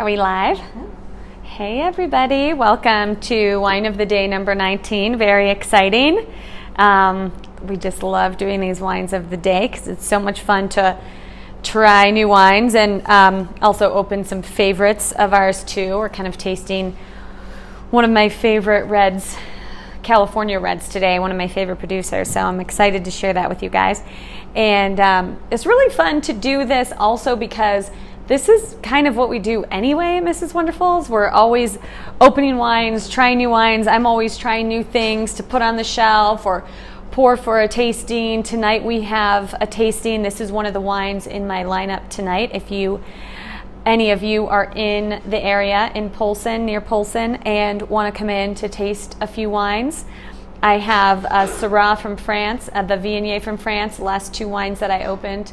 Are we live? Hey everybody, welcome to Wine of the Day number 19. Very exciting. We just love doing these wines of the day because it's so much fun to try new wines and also open some favorites of ours too. We're kind of tasting one of my favorite reds, California reds today, one of my favorite producers. So I'm excited to share that with you guys. And it's really fun to do this also because this is kind of what we do anyway at Mrs. Wonderfuls. We're always opening wines, trying new wines. I'm always trying new things to put on the shelf or pour for a tasting. Tonight we have a tasting. This is one of the wines in my lineup tonight. If any of you are in the area in Polson, near Polson, and want to come in to taste a few wines, I have a Syrah from France, the Viognier from France, the last two wines that I opened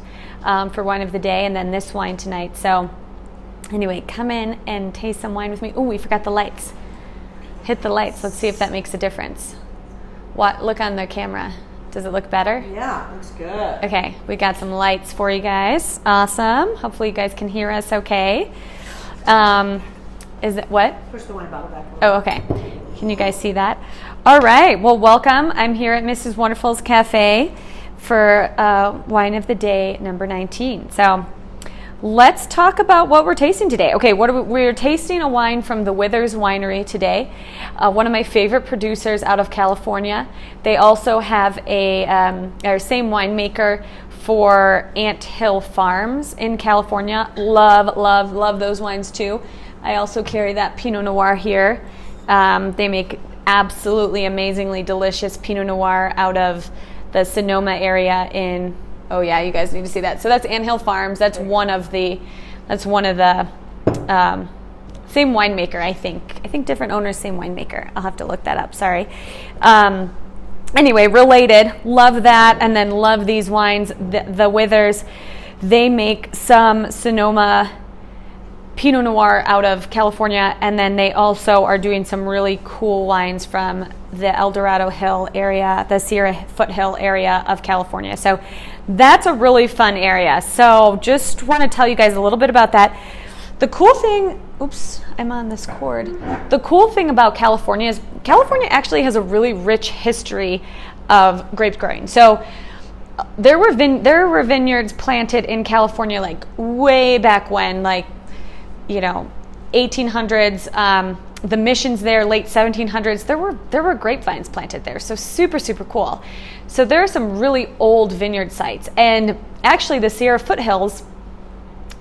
for Wine of the Day, and then this wine tonight. So anyway, come in and taste some wine with me. Oh, we forgot the lights. Hit the lights. Let's see if that makes a difference. Look on the camera. Does it look better? Yeah, looks good. Okay, we got some lights for you guys. Awesome. Hopefully you guys can hear us okay. Is it what? Push the wine bottle back. Oh, okay. Can you guys see that? All right. Well, welcome. I'm here at Mrs. Wonderful's Cafe for Wine of the Day number 19. So let's talk about what we're tasting today. Okay, we're tasting a wine from the Withers Winery today, one of my favorite producers out of California. They also have our same winemaker for Ant Hill Farms in California. Love those wines too. I also carry that Pinot Noir here. They make absolutely amazingly delicious Pinot Noir out of the Sonoma area in, oh yeah, you guys need to see that. So that's Ant Hill Farms. That's one of the same winemaker, I think. I think different owners, same winemaker. I'll have to look that up, sorry. Anyway, related, love that, and then love these wines. The Withers, they make some Sonoma Pinot Noir out of California, and then they also are doing some really cool wines from the El Dorado Hill area, the Sierra Foothill area of California. So that's a really fun area. So just want to tell you guys a little bit about that. The cool thing, oops, I'm on this cord. The cool thing about California is California actually has a really rich history of grape growing. So there were vineyards planted in California like way back when, like 1800s, the missions there, late 1700s, there were grapevines planted there. So super cool. So there are some really old vineyard sites, and actually the Sierra Foothills,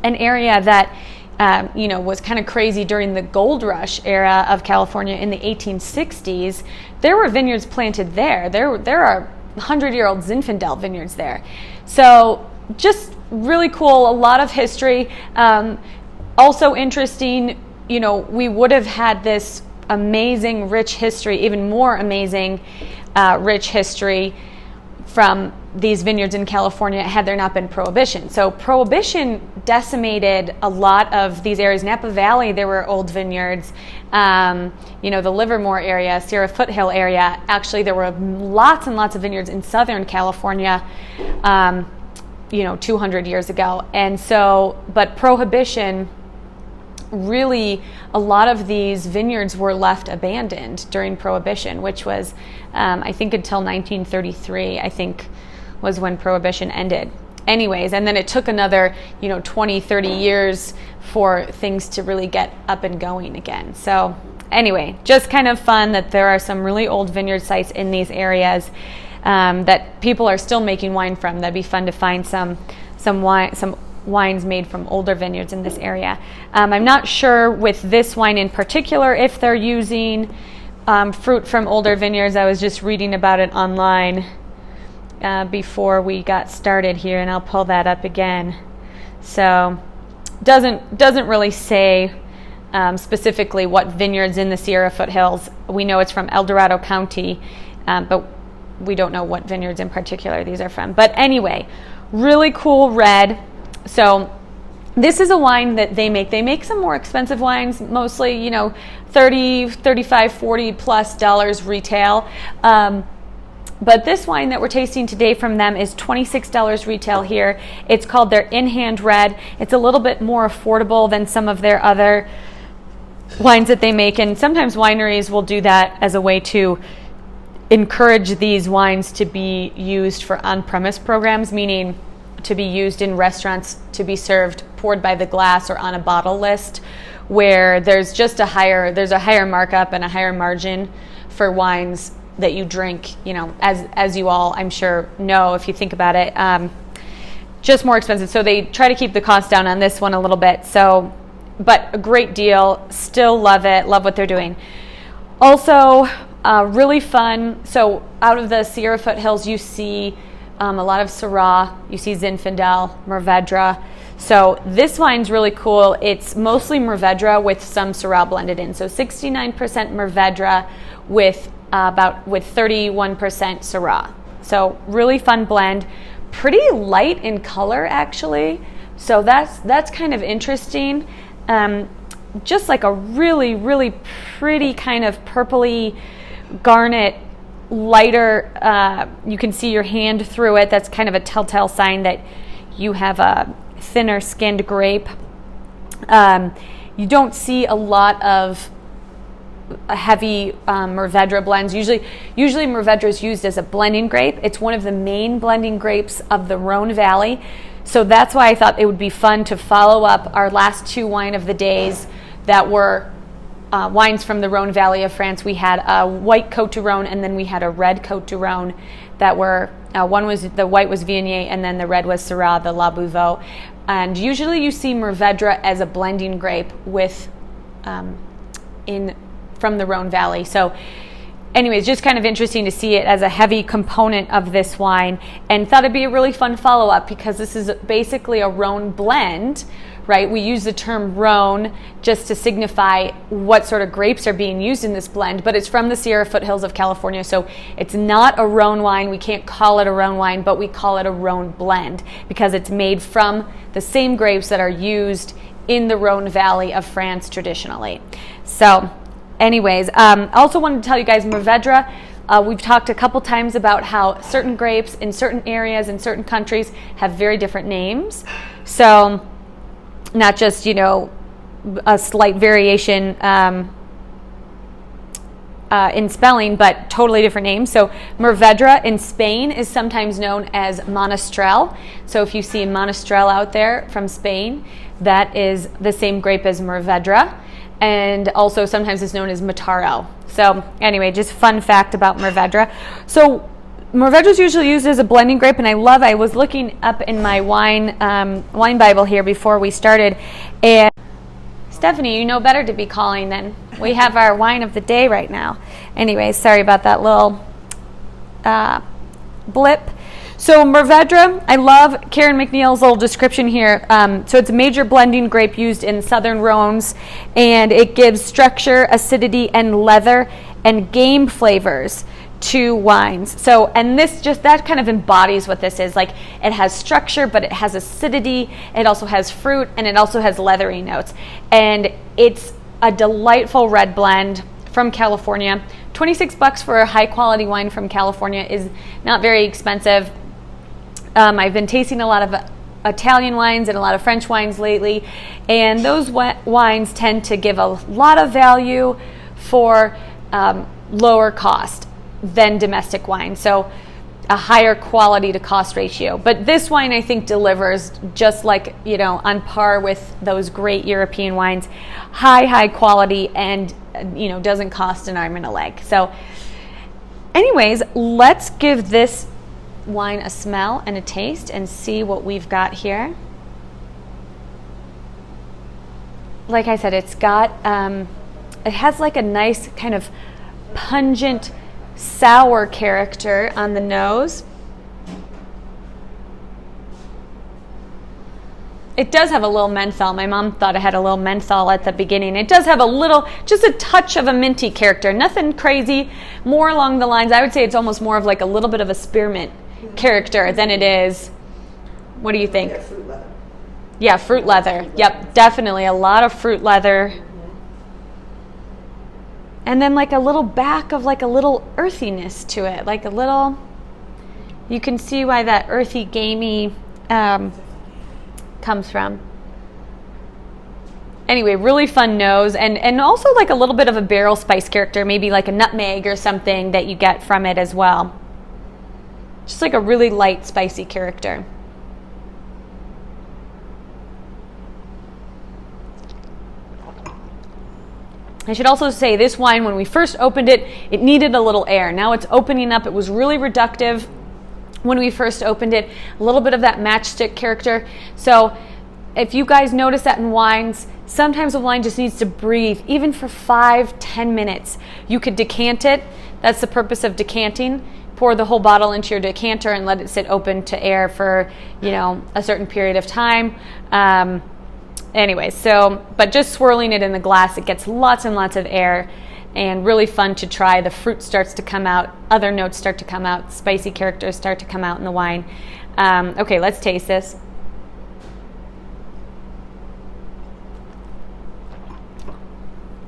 an area that was kind of crazy during the gold rush era of California in the 1860s. There were vineyards planted there. There are 100-year-old Zinfandel vineyards there. So just really cool. A lot of history. Also interesting, we would have had this amazing, rich history, even more amazing, rich history from these vineyards in California had there not been Prohibition. So Prohibition decimated a lot of these areas. Napa Valley, there were old vineyards. The Livermore area, Sierra Foothill area, actually there were lots and lots of vineyards in Southern California, 200 years ago. And so, but Prohibition, really, a lot of these vineyards were left abandoned during Prohibition, which was, I think, until 1933, I think, was when Prohibition ended. Anyways, and then it took another, 20, 30 years for things to really get up and going again. So anyway, just kind of fun that there are some really old vineyard sites in these areas that people are still making wine from. That'd be fun to find some wines made from older vineyards in this area. I'm not sure with this wine in particular if they're using fruit from older vineyards. I was just reading about it online before we got started here, and I'll pull that up again. So doesn't really say specifically what vineyards in the Sierra Foothills. We know it's from El Dorado County, but we don't know what vineyards in particular these are from. But anyway, really cool red. So this is a wine that they make. They make some more expensive wines, mostly, $30, $35, $40+ retail. But this wine that we're tasting today from them is $26 retail here. It's called their In Hand Red. It's a little bit more affordable than some of their other wines that they make, and sometimes wineries will do that as a way to encourage these wines to be used for on-premise programs, meaning to be used in restaurants, to be served poured by the glass or on a bottle list, where there's just a higher markup and a higher margin for wines that you drink, as you all I'm sure know if you think about it, just more expensive. So they try to keep the cost down on this one a little bit. So, but a great deal. Still love it. Love what they're doing. Also, really fun. So out of the Sierra foothills, you see a lot of Syrah. You see Zinfandel, Mourvedre. So this wine's really cool. It's mostly Mourvedre with some Syrah blended in. So 69% Mourvedre with 31% Syrah. So really fun blend. Pretty light in color, actually. So that's kind of interesting. Just like a really, really pretty kind of purpley garnet, lighter. You can see your hand through it. That's kind of a telltale sign that you have a thinner skinned grape. You don't see a lot of heavy Mourvedre blends. Usually Mourvedre is used as a blending grape. It's one of the main blending grapes of the Rhone Valley. So that's why I thought it would be fun to follow up our last two wine of the days that were wines from the Rhone Valley of France. We had a white Côte du Rhône, and then we had a red Côte du Rhône that were, the white was Viognier, and then the red was Syrah, the La Bouveau. And usually you see Mourvedre as a blending grape with from the Rhone Valley. So anyways, just kind of interesting to see it as a heavy component of this wine, and thought it'd be a really fun follow-up because this is basically a Rhone blend, right? We use the term Rhone just to signify what sort of grapes are being used in this blend, but it's from the Sierra foothills of California, so it's not a Rhone wine. We can't call it a Rhone wine, but we call it a Rhone blend because it's made from the same grapes that are used in the Rhone Valley of France traditionally. So anyways, I also wanted to tell you guys Mourvedre. We've talked a couple times about how certain grapes in certain areas in certain countries have very different names. So not just, a slight variation in spelling, but totally different names. So Mourvedre in Spain is sometimes known as Monastrell. So if you see Monastrell out there from Spain, that is the same grape as Mourvedre. And also sometimes it's known as Mataro. So anyway, just fun fact about Mourvedre. So Mourvedre is usually used as a blending grape, and I was looking up in my wine Bible here before we started, and Stephanie, you know better to be calling than we have our wine of the day right now. Anyways, sorry about that little blip. So Mourvedre, I love Karen McNeil's little description here. So it's a major blending grape used in southern Rhones, and it gives structure, acidity, and leather and game flavors to wines. So, and that kind of embodies what this is. Like, it has structure, but it has acidity, it also has fruit, and it also has leathery notes. And it's a delightful red blend from California. $26 for a high quality wine from California is not very expensive. I've been tasting a lot of Italian wines and a lot of French wines lately, and those wines tend to give a lot of value for lower cost than domestic wine, so a higher quality to cost ratio. But this wine, I think, delivers just like, on par with those great European wines. High quality, and doesn't cost an arm and a leg. So anyways, let's give this wine a smell and a taste and see what we've got here. Like I said, it has like a nice kind of pungent sour character on the nose. It does have a little menthol. My mom thought it had a little menthol at the beginning. It does have just a touch of a minty character. Nothing crazy. More along the lines, I would say it's almost more of like a little bit of a spearmint character than it is. What do you think? Yeah, fruit leather. Yeah, fruit leather. Yep, definitely a lot of fruit leather. And then like a little back of like a little earthiness to it, like a little, You can see why that earthy, gamey comes from. Anyway, really fun nose, and also like a little bit of a barrel spice character, maybe like a nutmeg or something that you get from it as well. Just like a really light, spicy character. I should also say this wine, when we first opened it, it needed a little air. Now it's opening up. It was really reductive when we first opened it. A little bit of that matchstick character. So if you guys notice that in wines, sometimes a wine just needs to breathe, even for 5-10 minutes. You could decant it. That's the purpose of decanting. Pour the whole bottle into your decanter and let it sit open to air for, a certain period of time. Anyway, but just swirling it in the glass, it gets lots and lots of air and really fun to try. The fruit starts to come out, other notes start to come out, spicy characters start to come out in the wine. Okay, let's taste this.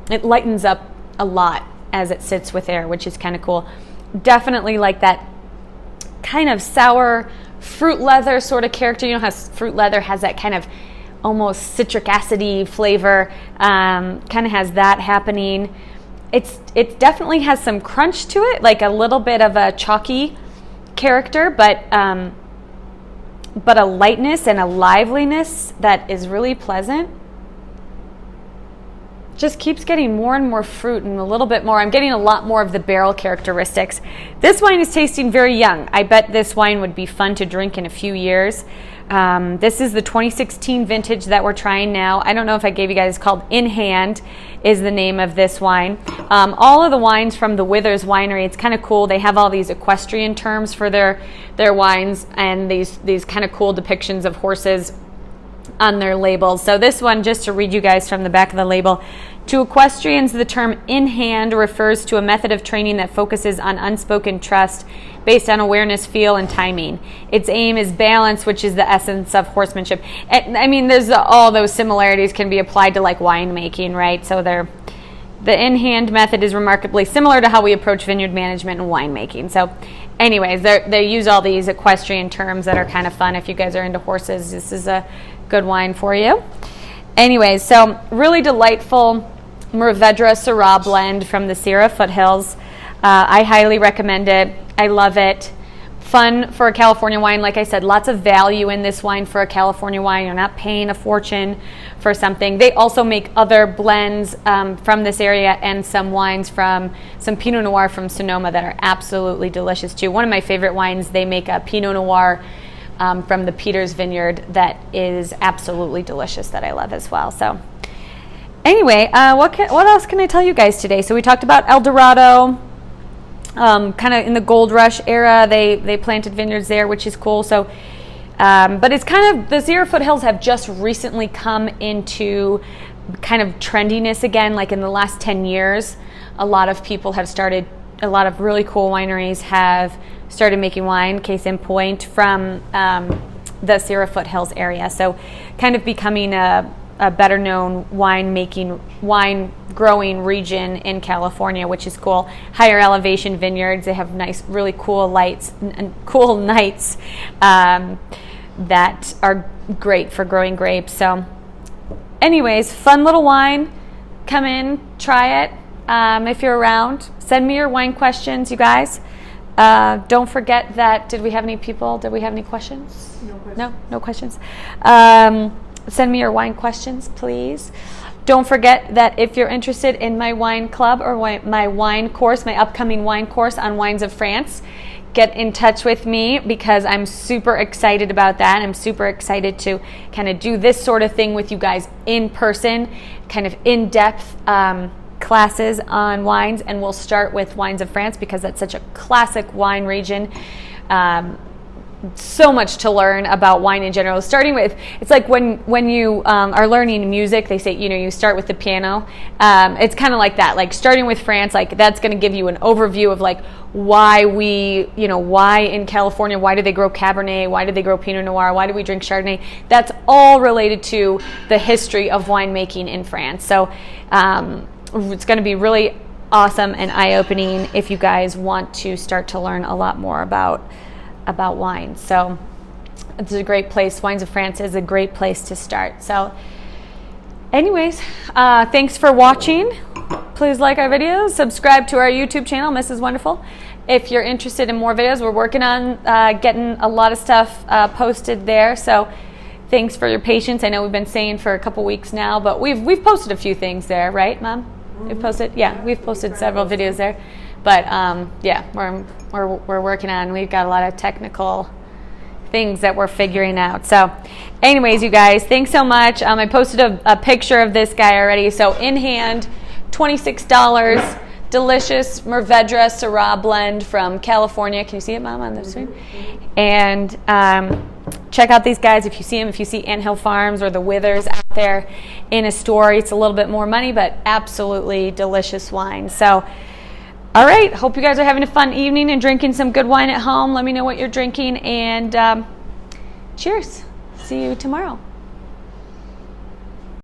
It lightens up a lot as it sits with air, which is kind of cool. Definitely like that kind of sour fruit leather sort of character. You know how fruit leather has that kind of almost citric acidy flavor, kind of has that happening. It definitely has some crunch to it, like a little bit of a chalky character, but a lightness and a liveliness that is really pleasant. Just keeps getting more and more fruit and a little bit more. I'm getting a lot more of the barrel characteristics. This wine is tasting very young. I bet this wine would be fun to drink in a few years. This is the 2016 vintage that we're trying now. I don't know if I gave you guys, it's called In Hand is the name of this wine. All of the wines from the Withers Winery, it's kind of cool. They have all these equestrian terms for their wines and these kind of cool depictions of horses on their labels. So this one, just to read you guys from the back of the label, to equestrians, the term in hand refers to a method of training that focuses on unspoken trust based on awareness, feel, and timing. Its aim is balance, which is the essence of horsemanship. I mean, there's all those similarities can be applied to like winemaking, right? So the in-hand method is remarkably similar to how we approach vineyard management and winemaking. So anyways, they use all these equestrian terms that are kind of fun. If you guys are into horses, this is a good wine for you. Anyways, so really delightful Mourvedre Syrah blend from the Sierra Foothills. I highly recommend it. I love it. Fun for a California wine. Like I said, lots of value in this wine for a California wine. You're not paying a fortune for something. They also make other blends from this area and some wines from some Pinot Noir from Sonoma that are absolutely delicious too. One of my favorite wines, they make a Pinot Noir from the Peters Vineyard that is absolutely delicious that I love as well. So anyway, what else can I tell you guys today? So we talked about El Dorado. Kind of in the gold rush era, they planted vineyards there, which is cool. So, but it's kind of, the Sierra Foothills have just recently come into kind of trendiness again. Like in the last 10 years, a lot of really cool wineries have started making wine, case in point, from the Sierra Foothills area. So kind of becoming a better known wine growing region in California, which is cool. Higher elevation vineyards, they have nice, really cool lights and cool nights that are great for growing grapes. So anyways, fun little wine. Come in, try it. If you're around, send me your wine questions, you guys. Don't forget that, did we have any questions? No questions. No questions. Send me your wine questions, please. Don't forget that if you're interested in my wine club or my wine course, my upcoming wine course on wines of France, get in touch with me because I'm super excited about that. I'm super excited to kind of do this sort of thing with you guys in person, kind of in-depth classes on wines, and we'll start with wines of France because that's such a classic wine region. So much to learn about wine in general. Starting with, it's like when you are learning music, they say, you start with the piano. It's kind of like that, like starting with France, like that's going to give you an overview of like why in California, why do they grow Cabernet? Why do they grow Pinot Noir? Why do we drink Chardonnay? That's all related to the history of winemaking in France. So it's going to be really awesome and eye-opening if you guys want to start to learn a lot more about about wine. So it's a great place. Wines of France is a great place to start. So anyways, thanks for watching. Please like our videos, subscribe to our YouTube channel, Mrs. Wonderful. If you're interested in more videos, we're working on getting a lot of stuff posted there. So thanks for your patience. I know we've been saying for a couple weeks now, but we've posted a few things there, right, Mom? We've posted, yeah, we've posted several videos there. But yeah, we're working on. We've got a lot of technical things that we're figuring out. So anyways, you guys, thanks so much. I posted a picture of this guy already. So in hand, $26, delicious Mourvedre Syrah blend from California. Can you see it, Mom, on the screen? And check out these guys if you see them. If you see Anthill Farms or the Withers out there in a store, it's a little bit more money, but absolutely delicious wine. So, all right, hope you guys are having a fun evening and drinking some good wine at home. Let me know what you're drinking, and cheers. See you tomorrow.